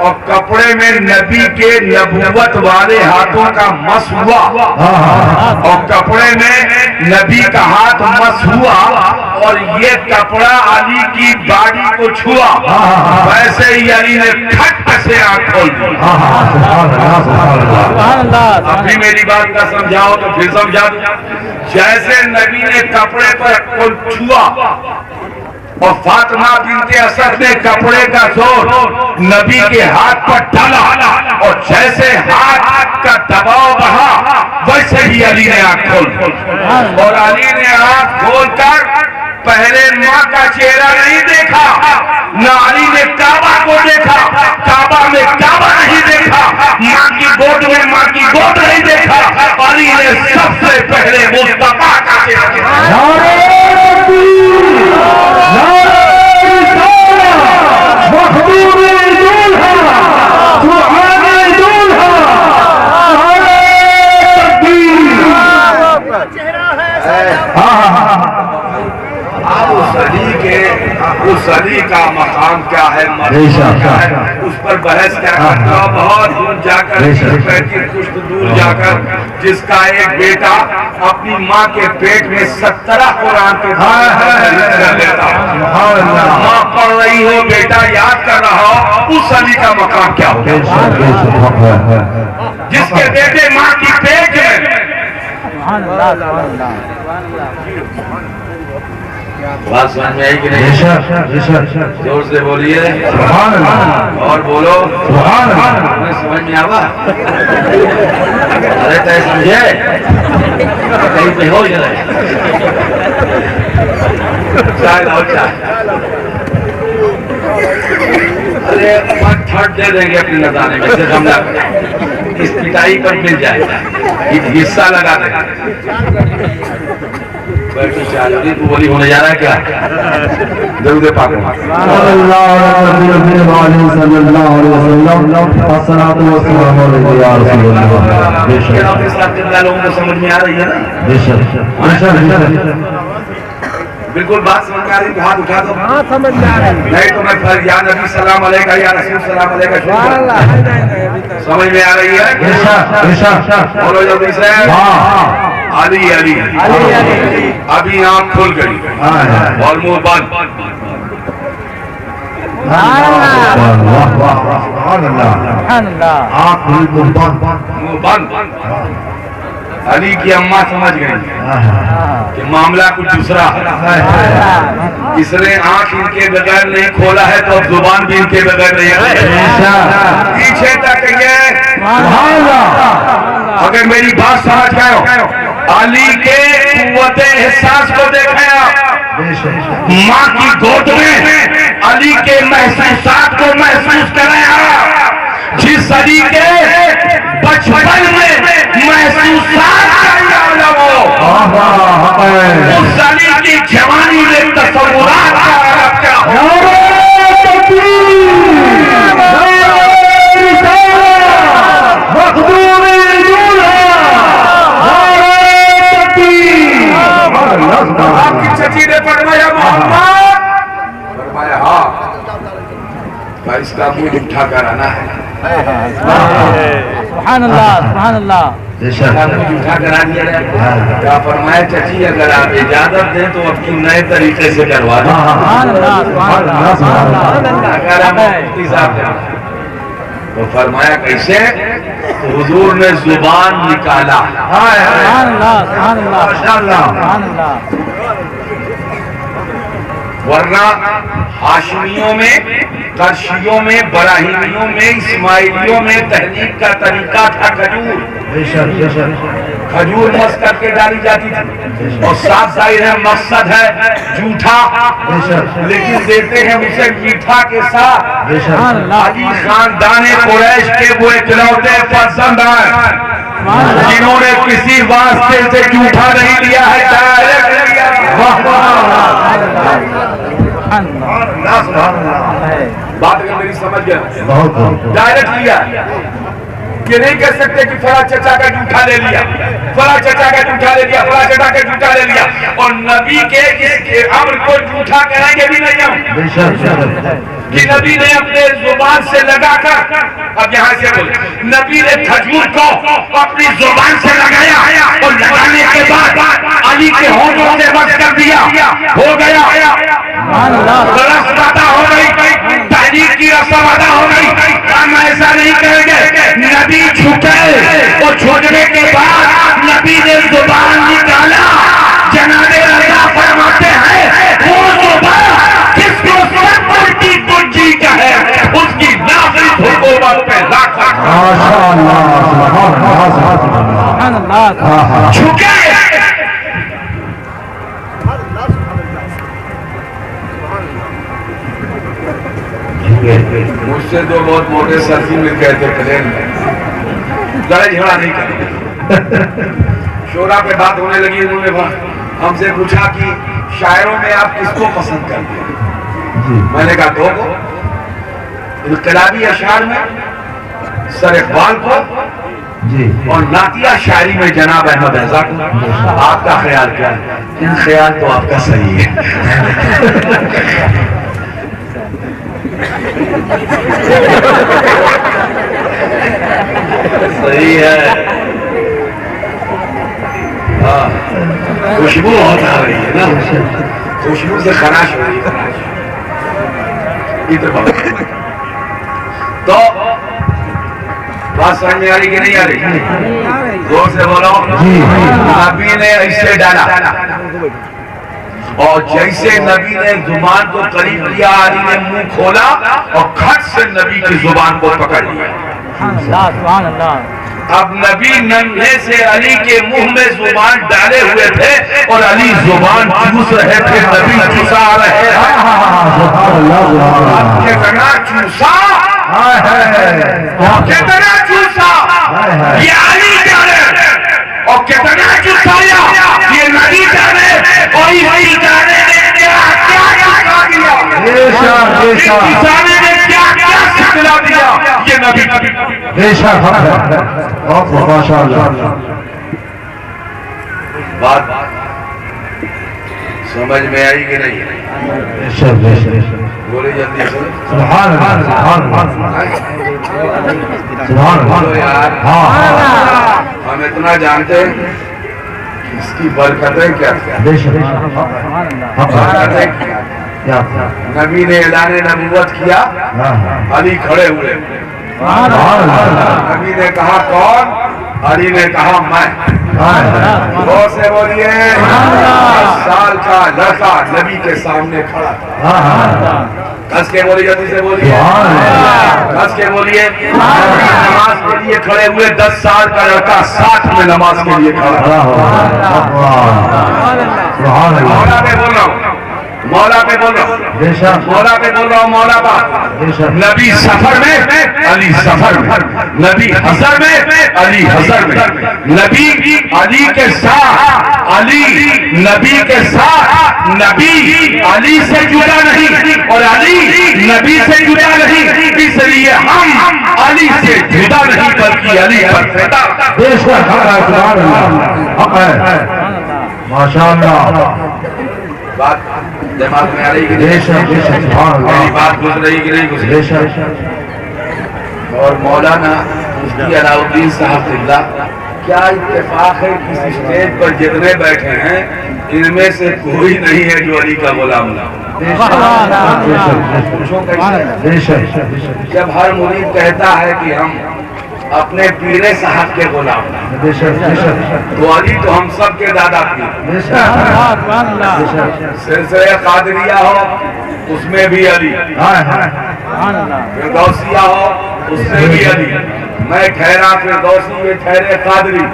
और कपड़े में नबी के नबूवत वाले हाथों का मस हुआ, और कपड़े में नबी का हाथ मस हुआ, और ये कपड़ा अली की बाड़ी को छुआ, वैसे ही अली ने खट से आंख खोल दी। अभी मेरी बात का समझाओ तो फिर समझा दो। जैसे नबी ने कपड़े पर को छुआ और फातिमा बिनते असद ने कपड़े का जोर नबी के हाथ पर डाला, और जैसे हाथ का दबाव बढ़ा वैसे ही अली ने आंख खोल दी। और अली ने आंख खोलकर पहले माँ का चेहरा नहीं देखा, न अली ने काबा को देखा, काबा में काबा नहीं देखा, माँ की गोद में माँ की गोद नहीं देखा। अली ने सबसे पहले मुस्तफा का चेहरा देखा। उस अली का मकाम क्या है, मकाम क्या है, उस पर बहस क्या करते हो। बहुत दूर जाकर, 35 कुछ दूर जाकर, जिसका एक बेटा अपनी माँ के पेट में 17 कुरान के कर लेता, माँ पढ़ रही हो, बेटा याद कर रहा हो, उस अली का मकाम क्या हो, जिसके बेटे माँ की पेट में। बात समझ में आई कि नहीं? जोर से बोलिए और बोलो। समझ में आवा? अरे तय समझे, कहीं पे हो जाए चाय लाओ चाय। अरे थर्ड दे देंगे अपने नजारे में से, समझा इस पिटाई पर मिल जाएगा, हिस्सा लगा देगा। बोली होने जा रहा है क्या? दरूद पाक लोगों को समझ में आ रही है ना? बिल्कुल बात समझ में आ रही, हाथ उठा दो। समझ में आ रही, नहीं तो मैं या नबी सलाम अलैका, या रसूल सलाम अलैका समझ में आ रही है? बोलो जल्दी से। अली अली अभी आंख खुल गई और मुंह बंद। मुंह बंद। अली की अम्मा समझ गई कि मामला कुछ दूसरा है। इसने आंख इनके बगैर नहीं खोला है तो अब जुबान भी इनके बगैर नहीं है। पीछे तक ये, अगर मेरी बात समझ गए, अली के कुव्वते एहसास को देखें आप, माँ की गोद में अली के महसूसात को महसूस करें आप। जिस अली के बचपन में महसूसात का आलम हो, उस अली की जवानी में तसव्वुरात का आलम क्या हो। भाई इसका मुंह उठा कर आना है, सुभान अल्लाह, सुभान अल्लाह। इसका मुंह उठा कर आ दिया जाए। क्या फरमाया चाची, अगर आप इजाजत दें तो अब क्यों नए तरीके से करवा दें। सुभान अल्लाह, सुभान अल्लाह, सुभान अल्लाह। अगर हम मुफ्ती साहब जाएं तो फरमाया कैसे, तो हुजूर ने जुबान निकाला, सुभान अल्लाह, सुभान अल्लाह, सुभान अल्लाह। वरना हाशमियों में, कर्शियों में, बराहीनियों में, इस्माइलियों में तहरीक का तरीका था खजूर। खजूर मस करके डाली जाती थी और साफ जाहिर है मकसद है झूठा, लेकिन देते हैं उसे मीठा के साथ। अली खानदान कुरैश के वो इकलौते पसंद हैं जिन्होंने किसी वास्ते से झूठा नहीं लिया है, डायरेक्ट लिया। बात अगर मेरी समझ गया, डायरेक्ट लिया। ये नहीं कह सकते कि फला चचा का जूठा ले लिया, फला चचा का जूठा ले लिया, फला चचा का जूठा ले लिया, और नबी के इस अम्र को जूठा कहेंगे भी नहीं हम कि नबी ने अपने जुबान से लगाकर, अब यहाँ से बोले, नबी ने खजूर को अपनी जुबान से लगाया और लगाने के बाद अली के होठों से बस कर दिया, हो गया, रस्म अदा हो गई, तहरीक की रस्म अदा हो गई। हम ऐसा नहीं कहेंगे, नबी झुके और झुकने के बाद नबी ने जुबान निकाला। जनाबे रज़ा फरमाते हैं वो जुबान जिसको सब उल्टी कुंजी का है, उसकी नाज़िल हुकूमत पे लाख झुके। मुझसे तो बहुत मोटे साथी मिल गए थे प्लेन में, लड़ाई झगड़ा नहीं करेंगे। शोरा पे बात होने लगी, उन्होंने हमसे पूछा कि शायरों में आप किसको पसंद करते हैं। मैंने कहा दो को, इनकलाबी अशार में सर इकबाल को और नातिया शायरी में जनाब अहमद रज़ा को। आपका ख्याल क्या है? इन ख्याल तो आपका सही है। सही है। हाँ, खुशबू बहुत आ रही है ना, खुशबू से खराश हो रही है। तो बात समझ में आ रही कि नहीं आ रही? जोर से बोलो। नबी ने ऐसे डाला और जैसे नबी ने जुबान को करीब लिया, अली ने मुंह खोला और खट से नबी की जुबान को पकड़ लिया। अब नबी नन्हे से अली के मुंह में जुबान डाले हुए थे और अली जुबान चूस रहे थे, नबी चूसा रहे। कितना चूसा, कितना चूसा ये अली जाने, और कितना चूसाया ये नबी जाने, और इसी जाने ने क्या क्या चूसा दिया, इस किसाने ने क्या क्या सिखला दिया, ये नबी। बात समझ में आई कि नहीं? बोले जल्दी से। बोलो यार। हम इतना जानते हैं इसकी बरकतें क्या क्या। नबी ने ऐलान नबूवत किया, अली खड़े हुए। नबी ने कहा कौन? अली ने कहा मैं। जोर से बोलिए। 10 साल का लड़का नबी के सामने खड़ा था। कस के बोलिए, जल्दी से बोलिए, कस के बोलिए। नमाज के लिए खड़े हुए 10 साल का लड़का साथ में नमाज के लिए खड़ा। मौला पे बोल रहा हूँ, मौला पे बोल रहा हूँ, मौला पे बोल रहा हूँ, मौला पर। नबी सफर में, अली सफर में। नबी हजर में, अली हजर में। नबी अली के साथ, अली नबी के साथ। नबी अली से जुड़ा नहीं और अली नबी से जुड़ा नहीं, इसलिए हम अली से जुड़ा नहीं बल्कि अली पर फिदा। माशाअल्लाह। बात दिमाग में आ रही कि नहीं? मेरी बात घुस रही कि नहीं घुस रही? और मौलाना मुफ्ती अलाउद्दीन साहब जिंदा, क्या इत्तेफाक है कि इस स्टेज पर जितने बैठे हैं इनमें से कोई नहीं है जो अली का गुलाम ना हो। पूछो कैसे? जब हर मुरीद कहता है कि हम अपने पीरे साहब के गुलाम, तो अली तो हम सब के दादा पीर। सिलसिले कादरिया हो उसमें भी अली, फिरदौसिया हो उसमें भी अली। मैं ठहरा फिरदौसी, ये ठहरे कादरी,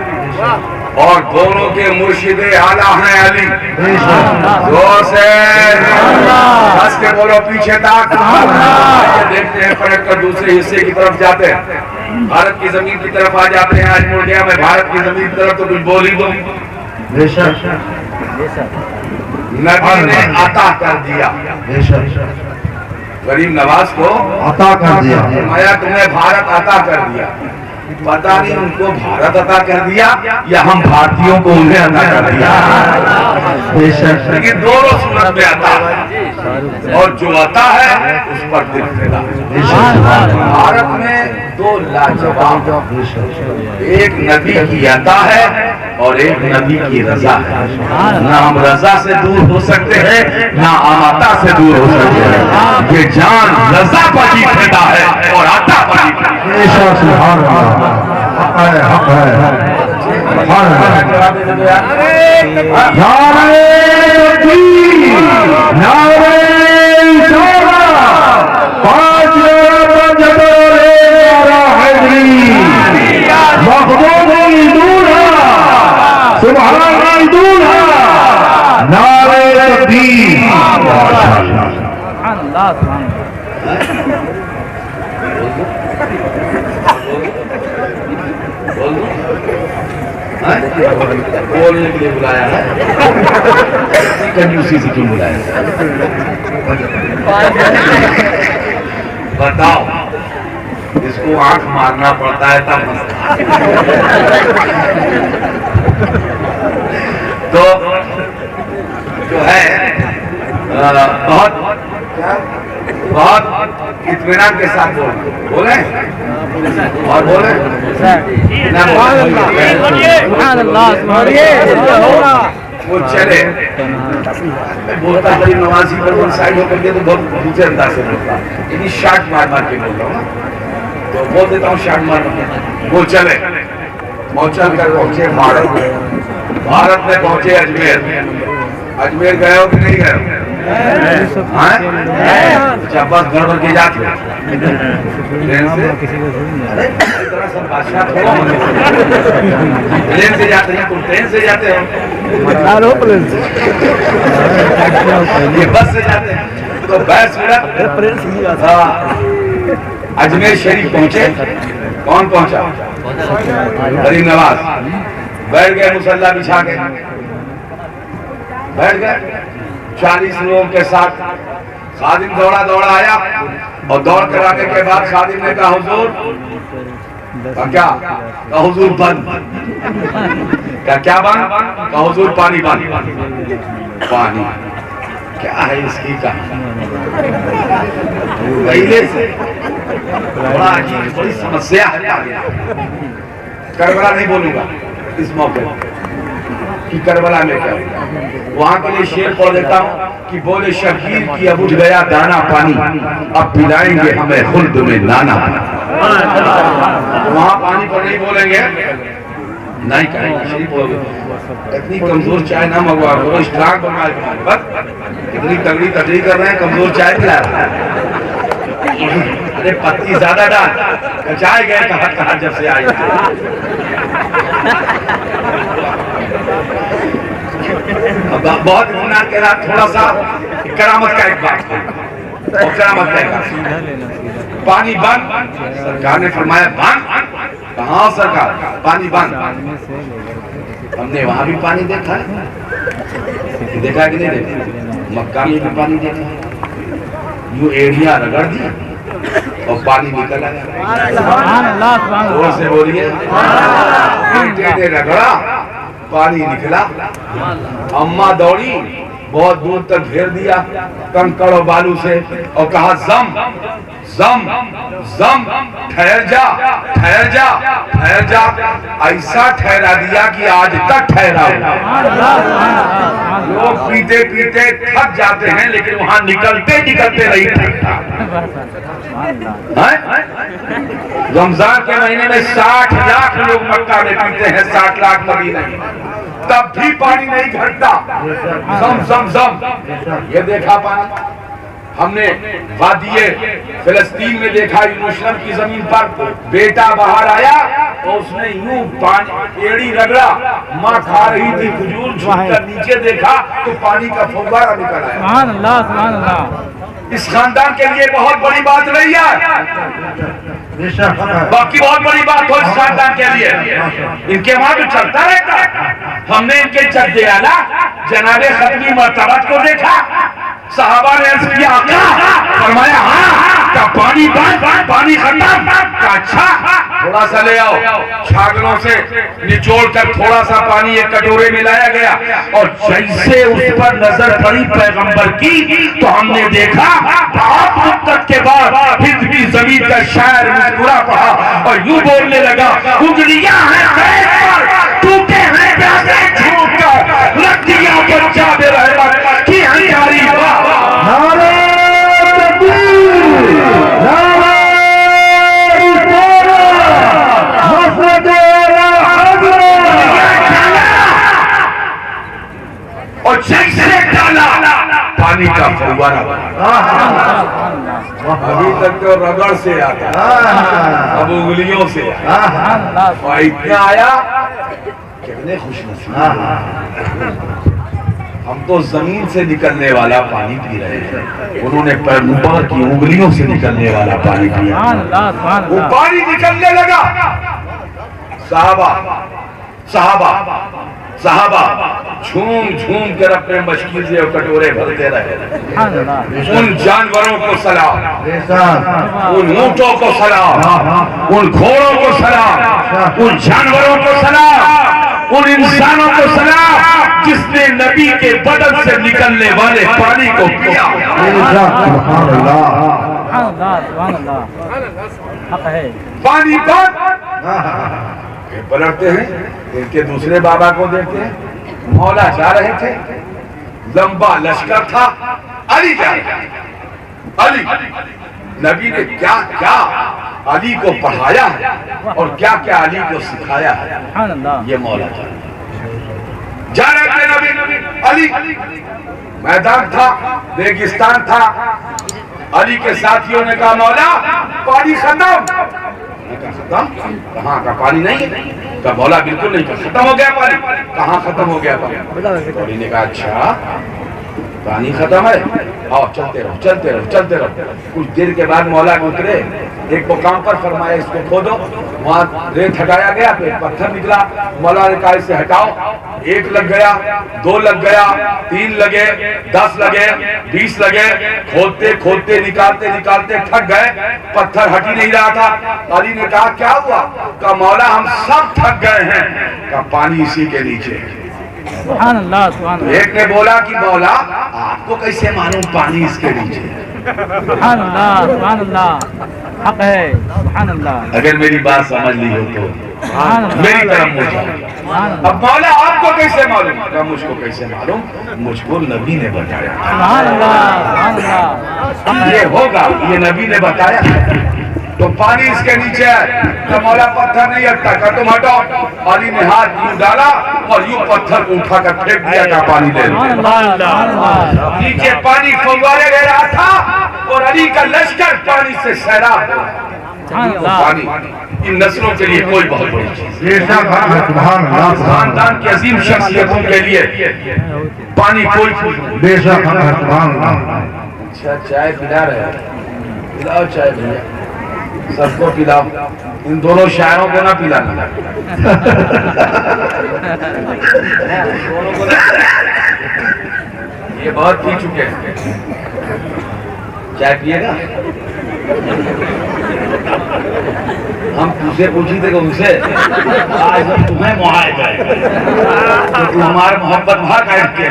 और दोनों के मुर्शिदे आला हैं अली। जोर से हंस के बोलो पीछे तक। देखते हैं पलट कर दूसरे हिस्से की तरफ जाते हैं, भारत की जमीन की तरफ आ जाते हैं। आज मुड़ गया मैं भारत की जमीन की तरफ, तो कुछ बोल ही दो। नबी ने अता कर दिया गरीब नवाज को, अता कर दिया। मैं तुम्हें भारत अता कर दिया। पता नहीं उनको भारत अता कर दिया या हम भारतीयों को उन्हें अता कर दिया, लेकिन दोनों सूरत में अता है, और जो अता है उस पर दिल फिदा। भारत में दो लाजवाब, एक नबी की अता है और एक नबी की रजा है। ना हम रजा से दूर हो सकते हैं, ना अता से दूर हो सकते हैं। ये जान रजा पर ही फिदा है और अता पर ही बोलने के लिए बुलाया है, कंजूसी से क्यों बुलाया? बताओ, इसको आंख मारना पड़ता है तब तो जो है बहुत इत्मीनान के साथ बोले और बोले वो चले बोलता गरीब नवाजी पर वन साइड होकर के, तो बहुत दूसरे अंदाज से बोलता, यानी शार्ट मार मार के बोल रहा हूँ, तो बोल देता हूँ शार्ट मार मार। वो चले मौचल कर पहुंचे भारत में पहुंचे अजमेर गए हो कि नहीं गए हो? अच्छा, बस गड़बड़ के जाते ट्रेन से जाते हैं, तुम ट्रेन से जाते हो, ये बस से जाते हैं। तो बैसूरत अजमेर शरीफ पहुंचे। कौन पहुंचा? गरीब नवाज। बैठ गए मुसल्ला बिछा के, बैठ गए 40 लोगों के साथ। खादिम दौड़ा दौड़ा आया और दौड़ कर आने के बाद खादिम ने कहा हुजूर, क्या कहा हुजूर बंद, क्या बंद? कहा हुजूर पानी बंद। पानी क्या है इसकी कहानी? पहले से बड़ा अजीब, बड़ी समस्या है। करबला नहीं बोलूंगा इस मौके कि करबला में क्या, वहां के लिए शेर पढ़ देता हूँ कि बोले शकीर की अब उठ गया दाना पानी, अब पिलाएंगे हमें खुल्द में नाना। वहां पानी पर नहीं बोलेंगे, नहीं कहेंगे, शरीफ बोलोगे। इतनी कमजोर चाय ना मंगवा करो, स्ट्रांग बनवा के बस। इतनी तगड़ी तकड़ी कर रहे हैं, कमजोर चाय पिला रहे हैं। अरे पत्ती ज्यादा डाल, चाय गए कहा जब से आई। बहुत इत्मीनान के साथ थोड़ा सा करामत का एक बात है, और करामत का एक बात, पानी बंद। सरकार ने फरमाया बंद। कहाँ सरकार? पानी बंद। हमने वहां भी पानी देखा है, देखा कि नहीं देखा? मक्का में भी पानी देखा है। यूं एड़ियां रगड़ दी और पानी निकल आया। जोर से बोलिए। बेटे ने रगड़ा, पानी निकला। अम्मा दौड़ी, बहुत दूर तक घेर दिया कंकड़ और बालू से और कहा जम जम जम, ठहर जा ठहर जा ठहर जा। ऐसा ठहरा दिया कि आज तक ठहरा हुआ। लोग पीते पीते थक जाते हैं लेकिन वहां निकलते निकलते नहीं थकता। रमजान के महीने में 60 लाख लोग मक्का में पीते हैं, 60 लाख मदीना में, तब भी पानी नहीं घटता। जम जम जम। ये देखा पानी हमने वादिये फिलिस्तीन में देखा, यरूशलेम की जमीन पर बेटा बाहर आया तो उसने यूं पानी एड़ी रगड़ा, माँ खा रही थी खजूर, झुककर नीचे देखा तो पानी का फव्वारा निकल आया। सुभान अल्लाह, सुभान अल्लाह। इस खानदान के लिए बहुत बड़ी बात रही है, बाकी बहुत बड़ी बात हो इस खानदान के लिए। इनके वहां तो चलता रहता है। हमने इनके चद्दे आला जनाबे खत्मी मर्तबत को देखा, साहबा ने अर्ज किया आका, फरमाया हाँ, का पानी बंद, पानी खत्म, का अच्छा थोड़ा सा ले आओ। छागलों से निचोड़ कर थोड़ा सा पानी एक कटोरे में लाया गया और जैसे उस पर नजर पड़ी पैगंबर की तो हमने देखा बहुत मुद्दत के बाद फिर भी जमीन का शायर मुस्कुरा पड़ा और यूं बोलने लगा, उंगलियां हैं पेट पर, टूटे हैं प्यासे झूठ कर, रख दिया बच्चा बेरहमत की हंकारी। नारे तकबीर, नारे और जैसे डाला पानी का फव्वारा, अभी तक तो रगड़ से आता, अब उंगलियों से और इतना आया। कितने खुशनसीब, हम तो जमीन से निकलने वाला पानी पी रहे हैं, उन्होंने पैगंबर की उंगलियों से निकलने वाला पानी पिया। वो पानी निकलने लगा, साहबा साहबा साहबा झूम झूम कर अपने मशकील से कटोरे भरते रहे। उन जानवरों को सलाम, उन ऊंटों को सलाम, उन घोड़ों को सलाम, उन जानवरों को सलाम, उन इंसानों को सलाम जिसने नबी के बदन से निकलने वाले पानी को पिया। पानी पर पलटते हैं, इनके दूसरे बाबा को देखते हैं, मौला जा रहे थे, लंबा लश्कर था, अली जा रहे थे। अली नबी ने क्या क्या अली को पढ़ाया है और क्या क्या अली को सिखाया है, ये मौला जा रहे थे। नबी अली मैदान था, रेगिस्तान था, अली के साथियों ने कहा मौला पानी खत्म। खत्म कहाँ का पानी नहीं का मौला बिल्कुल नहीं, खत्म हो गया पानी। कहाँ खत्म हो गया पानी? अली ने कहा अच्छा पानी खत्म है, आओ चलते रहो चलते रहो चलते रहो। कुछ देर के बाद मौला उतरे, एक मुकाम पर फरमाया इसको खोदो, वहाँ रेत हटाया गया, फिर पत्थर निकला, मौला ने कहा इसे हटाओ। 1 लग गया, 2 लग गया, 3 लगे, 10 लगे, 20 लगे, खोदते खोदते निकालते निकालते थक गए, पत्थर हट ही नहीं रहा था। अली ने कहा क्या हुआ? कहा मौला हम सब थक गए हैं। कहा पानी इसी के नीचे। सुभान अल्लाह, सुभान अल्लाह। एक ने बोला कि मौला आपको कैसे मालूम पानी इसके नीचे? सुभान अल्लाह, सुभान अल्लाह, हक है, सुभान अल्लाह। अगर मेरी बात समझ ली हो तो मेरी तरफ मुझे। अब मौला आपको कैसे मालूम? कहा मुझको कैसे मालूम? मुझको नबी ने बताया। सुभान अल्लाह, सुभान अल्लाह। ये होगा, ये नबी ने बताया। तो पानी इसके नीचे है, तो मौला पत्थर नहीं हटता, का तुम हटाओ। अली ने हाथ यूं डाला और यूं पत्थर को उठाकर फेंक दिया का पानी ले लो। नीचे पानी फव्वारे ले रहा था और अली का लश्कर पानी से सैराब। पानी इन नस्लों के लिए कोई बहुत बड़ी चीज, खानदान की अजीम शख्सियतों के लिए पानी कोई बेशक। अच्छा चाय पिला रहे, पिलाओ चाय भैया, सबको पिलाओ, इन दोनों शायरों को ना पिलाना। ये बहुत पी चुके हैं, चाय पिएगा? हम तुझसे पूछी थे कि उनसे आज हम तुम्हें मुआए जाए तो तू हमारे मोहब्बत वहां कायम किया।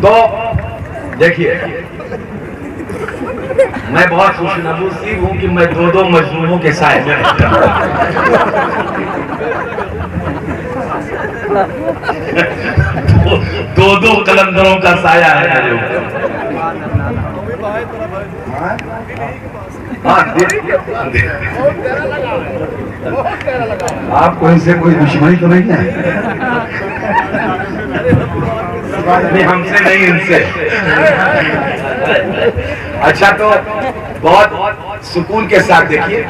तो देखिए, मैं बहुत खुशनसीब हूं कि मैं दो मजलूमों के साए में रहता हूं। दो कलंदरों का साया है मेरे ऊपर। आपको इनसे कोई दुश्मनी तो नहीं है? नहीं, हमसे नहीं, इनसे। अच्छा, तो बहुत सुकून के साथ देखिए,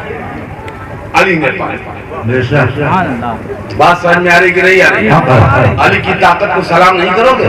अली ने पाया। बात समझ में आ रही कि नहीं आ रही? अली की ताकत को सलाम नहीं करोगे?